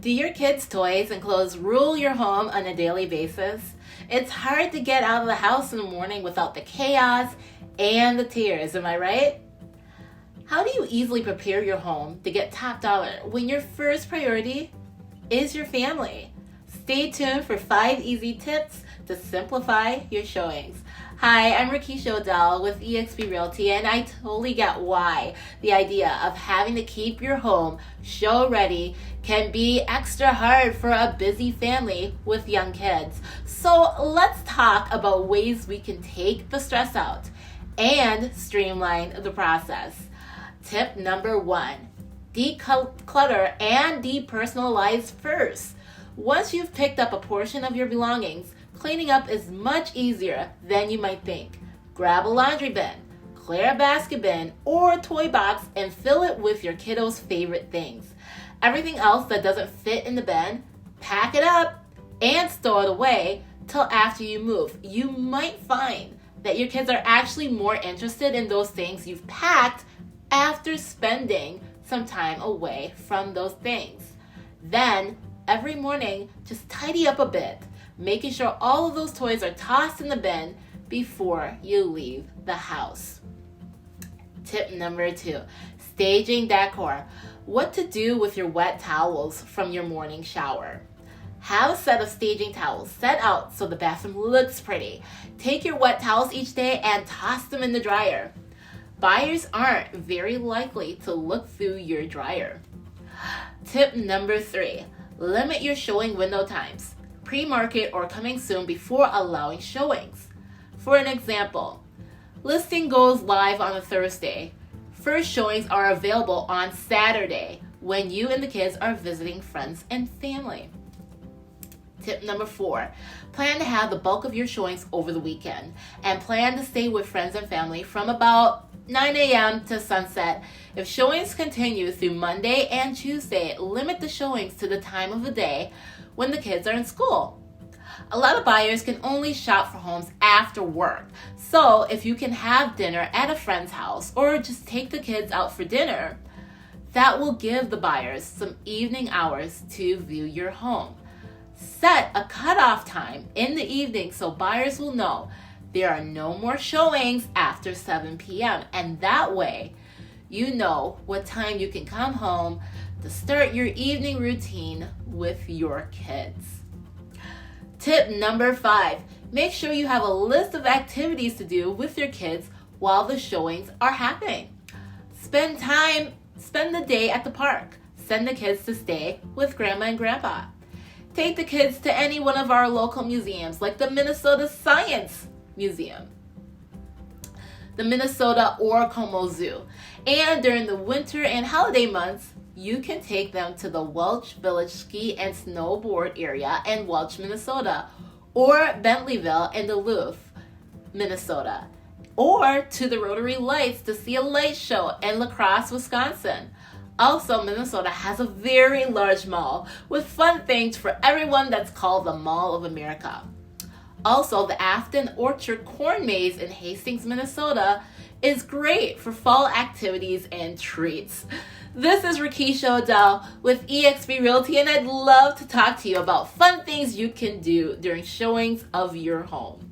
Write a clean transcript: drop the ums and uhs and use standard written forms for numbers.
Do your kids' toys and clothes rule your home on a daily basis? It's hard to get out of the house in the morning without the chaos and the tears, am I right? How do you easily prepare your home to get top dollar when your first priority is your family? Stay tuned for 5 easy tips to simplify your showings. Hi, I'm Rakisha O'Dell with eXp Realty, and I totally get why the idea of having to keep your home show ready can be extra hard for a busy family with young kids. So let's talk about ways we can take the stress out and streamline the process. Tip number 1, declutter and depersonalize first. Once you've picked up a portion of your belongings, cleaning up is much easier than you might think. Grab a laundry bin, clear a basket bin, or a toy box and fill it with your kiddos' favorite things. Everything else that doesn't fit in the bin, pack it up and store it away till after you move. You might find that your kids are actually more interested in those things you've packed after spending some time away from those things. Then, every morning, just tidy up a bit, making sure all of those toys are tossed in the bin before you leave the house. Tip number 2, staging decor. What to do with your wet towels from your morning shower. Have a set of staging towels set out so the bathroom looks pretty. Take your wet towels each day and toss them in the dryer. Buyers aren't very likely to look through your dryer. Tip number 3, limit your showing window times. Pre-market or coming soon before allowing showings. For an example, listing goes live on a Thursday. First showings are available on Saturday when you and the kids are visiting friends and family. Tip number 4, plan to have the bulk of your showings over the weekend and plan to stay with friends and family from about 9 a.m. to sunset. If showings continue through Monday and Tuesday, limit the showings to the time of the day when the kids are in school. A lot of buyers can only shop for homes after work. So if you can have dinner at a friend's house or just take the kids out for dinner, that will give the buyers some evening hours to view your home. Set a cutoff time in the evening so buyers will know there are no more showings after 7 p.m. And that way, you know what time you can come home to start your evening routine with your kids. Tip number 5, make sure you have a list of activities to do with your kids while the showings are happening. Spend the day at the park. Send the kids to stay with grandma and grandpa. Take the kids to any one of our local museums like the Minnesota Science Museum, the Minnesota Como Zoo, and during the winter and holiday months, you can take them to the Welch Village Ski and Snowboard area in Welch, Minnesota, or Bentleyville in Duluth, Minnesota, or to the Rotary Lights to see a light show in La Crosse, Wisconsin. Also, Minnesota has a very large mall with fun things for everyone that's called the Mall of America. Also, the Afton Orchard Corn Maze in Hastings, Minnesota is great for fall activities and treats. This is Rakisha O'Dell with eXp Realty, and I'd love to talk to you about fun things you can do during showings of your home.